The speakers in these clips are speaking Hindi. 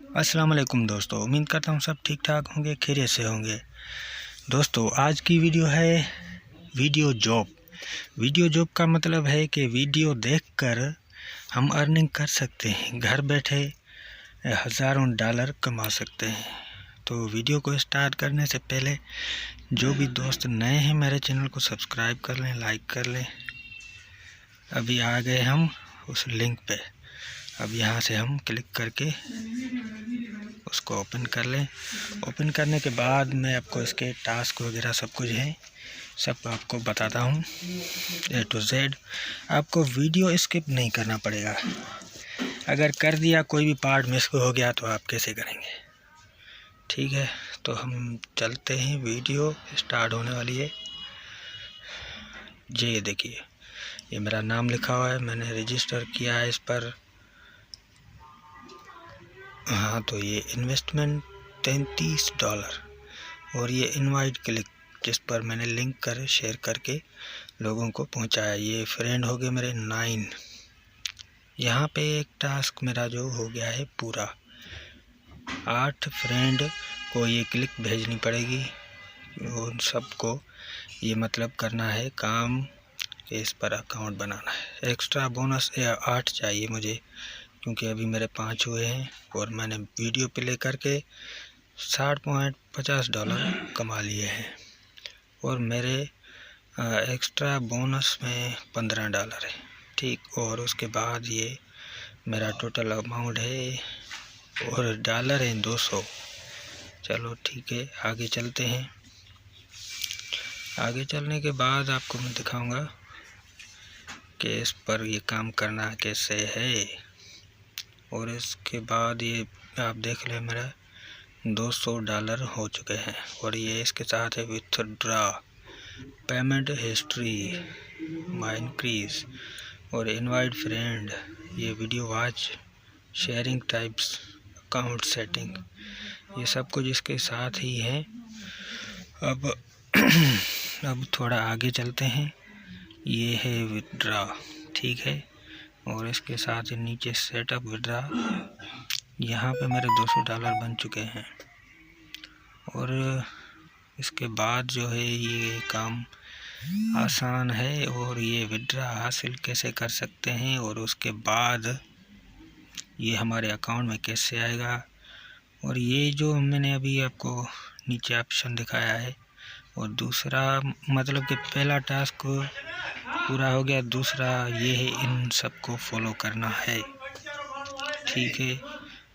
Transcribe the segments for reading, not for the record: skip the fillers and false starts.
अस्सलाम वालेकुम दोस्तों, उम्मीद करता हूँ सब ठीक ठाक होंगे, खैरियत से होंगे। दोस्तों आज की वीडियो है वीडियो जॉब। वीडियो जॉब का मतलब है कि वीडियो देखकर हम अर्निंग कर सकते हैं, घर बैठे हज़ारों डॉलर कमा सकते हैं। तो वीडियो को स्टार्ट करने से पहले जो भी दोस्त नए हैं मेरे चैनल को सब्सक्राइब कर लें, लाइक कर लें। अभी आ गए हम उस लिंक पे। अब यहाँ से हम क्लिक करके उसको ओपन कर लें। ओपन करने के बाद मैं आपको इसके टास्क वगैरह सब कुछ है, सब आपको बताता हूँ A to Z। आपको वीडियो स्किप नहीं करना पड़ेगा। अगर कर दिया, कोई भी पार्ट मिस हो गया तो आप कैसे करेंगे? ठीक है, तो हम चलते हैं, वीडियो स्टार्ट होने वाली है। ये देखिए, ये मेरा नाम लिखा हुआ है, मैंने रजिस्टर किया है इस पर। हाँ, तो ये इन्वेस्टमेंट $33 और ये इनवाइट क्लिक, जिस पर मैंने लिंक कर शेयर करके लोगों को पहुंचाया। ये फ्रेंड हो गए मेरे 9। यहाँ पे एक टास्क मेरा जो हो गया है पूरा। 8 फ्रेंड को ये क्लिक भेजनी पड़ेगी, उन सबको ये मतलब करना है काम कि इस पर अकाउंट बनाना है। एक्स्ट्रा बोनस 8 चाहिए मुझे, क्योंकि अभी मेरे 5 हुए हैं और मैंने वीडियो प्ले करके $60.50 कमा लिए हैं। और मेरे एक्स्ट्रा बोनस में $15 है। ठीक, और उसके बाद ये मेरा टोटल अमाउंट है और डॉलर है 200। चलो ठीक है, आगे चलते हैं। आगे चलने के बाद आपको मैं दिखाऊंगा कि इस पर ये काम करना कैसे है। और इसके बाद ये आप देख लें, मेरा $200 हो चुके हैं। और ये इसके साथ है विथड्रा, पेमेंट हिस्ट्री, माई इंक्रीज और इनवाइट फ्रेंड, ये video watch, sharing types, account setting, ये सब कुछ इसके साथ ही है। अब थोड़ा आगे चलते हैं। ये है विथड्रा, ठीक है, और इसके साथ ही नीचे सेटअप विड्रा। यहाँ पे मेरे $200 बन चुके हैं। और इसके बाद जो है ये काम आसान है। और ये विड्रा हासिल कैसे कर सकते हैं और उसके बाद ये हमारे अकाउंट में कैसे आएगा। और ये जो मैंने अभी आपको नीचे ऑप्शन दिखाया है, और दूसरा मतलब कि पहला टास्क पूरा हो गया, दूसरा ये है इन सबको फॉलो करना है। ठीक है,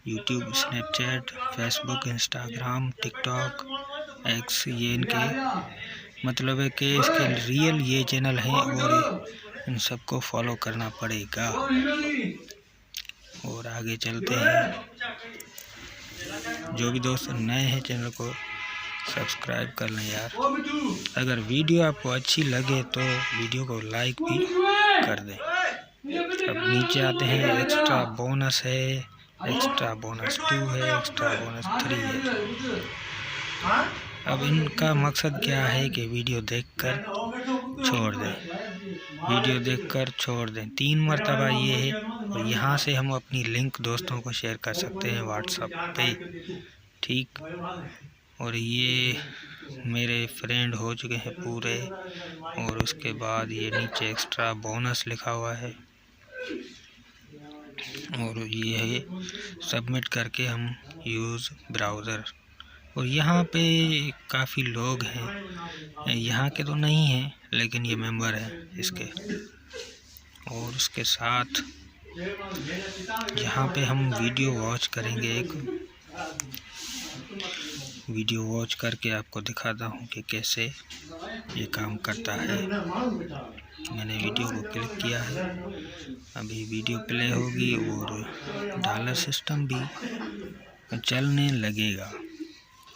YouTube, Snapchat, Facebook, Instagram, TikTok, x, ये इनके मतलब है कि इसके रियल ये चैनल हैं और इन सबको फॉलो करना पड़ेगा। और आगे चलते हैं। जो भी दोस्त नए हैं चैनल को सब्सक्राइब कर लें यार। अगर वीडियो आपको अच्छी लगे तो वीडियो को लाइक भी कर दें। अब नीचे आते हैं। एक्स्ट्रा बोनस है, एक्स्ट्रा बोनस 2 है, एक्स्ट्रा बोनस 3 है। अब इनका मकसद क्या है कि वीडियो देखकर छोड़ दें, वीडियो देखकर छोड़ दें। 3 मरतबा ये है। और यहाँ से हम अपनी लिंक दोस्तों को शेयर कर सकते हैं व्हाट्सएप पे। ठीक, और ये मेरे फ्रेंड हो चुके हैं पूरे। और उसके बाद ये नीचे एक्स्ट्रा बोनस लिखा हुआ है। और ये है सबमिट करके हम यूज़ ब्राउज़र। और यहाँ पे काफ़ी लोग हैं, यहाँ के तो नहीं हैं लेकिन ये मेंबर हैं इसके। और उसके साथ यहाँ पे हम वीडियो वॉच करेंगे। एक वीडियो वॉच करके आपको दिखाता हूँ कि कैसे ये काम करता है। मैंने वीडियो को क्लिक किया है, अभी वीडियो प्ले होगी और डॉलर सिस्टम भी चलने लगेगा।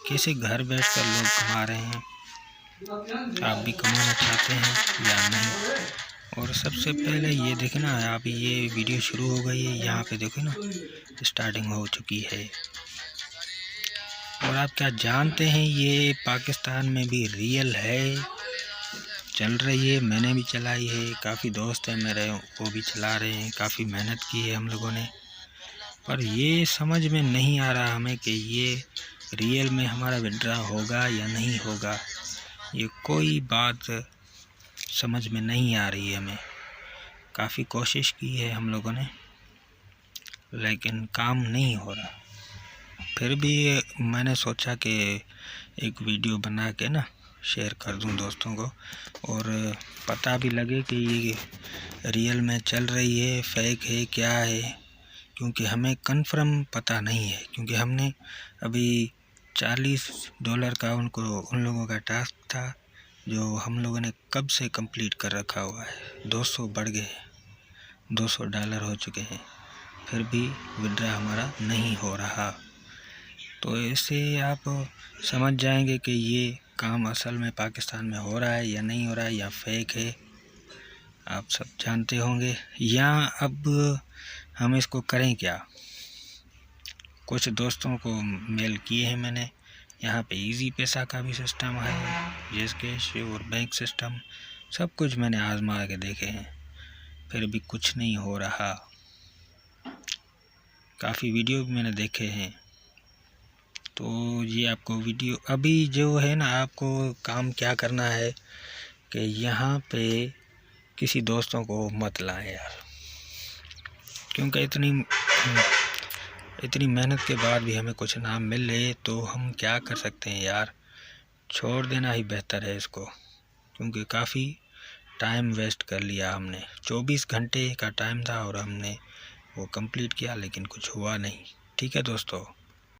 कैसे घर बैठकर लोग कमा रहे हैं, आप भी कमाना चाहते हैं या नहीं? और सबसे पहले ये देखें ना, आप ये वीडियो शुरू हो गई है, यहाँ पे देखो ना स्टार्टिंग हो चुकी है। और आप क्या जानते हैं, ये पाकिस्तान में भी रियल है, चल रही है। मैंने भी चलाई है, काफ़ी दोस्त हैं मेरे वो भी चला रहे हैं। काफ़ी मेहनत की है हम लोगों ने। पर ये समझ में नहीं आ रहा हमें कि ये रियल में हमारा विड्रॉ होगा या नहीं होगा। ये कोई बात समझ में नहीं आ रही है हमें। काफ़ी कोशिश की है हम लोगों ने, लेकिन काम नहीं हो रहा। फिर भी मैंने सोचा कि एक वीडियो बना के ना शेयर कर दूं दोस्तों को, और पता भी लगे कि ये रियल में चल रही है, फेक है, क्या है, क्योंकि हमें कंफर्म पता नहीं है। क्योंकि हमने अभी $40 का उन लोगों का टास्क था, जो हम लोगों ने कब से कंप्लीट कर रखा हुआ है। 200 बढ़ गए, $200 हो चुके हैं, फिर भी विड्रॉ हमारा नहीं हो रहा। तो ऐसे आप समझ जाएंगे कि ये काम असल में पाकिस्तान में हो रहा है या नहीं हो रहा है, या फेक है। आप सब जानते होंगे। या अब हम इसको करें क्या? कुछ दोस्तों को मेल किए हैं मैंने। यहाँ पे इजी पैसा का भी सिस्टम है, जेस कैश और बैंक सिस्टम, सब कुछ मैंने आजमा के देखे हैं, फिर भी कुछ नहीं हो रहा। काफ़ी वीडियो भी मैंने देखे हैं। तो ये आपको वीडियो अभी जो है ना, आपको काम क्या करना है कि यहाँ पे किसी दोस्तों को मत लाएं यार, क्योंकि इतनी मेहनत के बाद भी हमें कुछ ना मिले तो हम क्या कर सकते हैं यार। छोड़ देना ही बेहतर है इसको, क्योंकि काफ़ी टाइम वेस्ट कर लिया हमने। 24 घंटे का टाइम था और हमने वो कंप्लीट किया, लेकिन कुछ हुआ नहीं। ठीक है दोस्तों।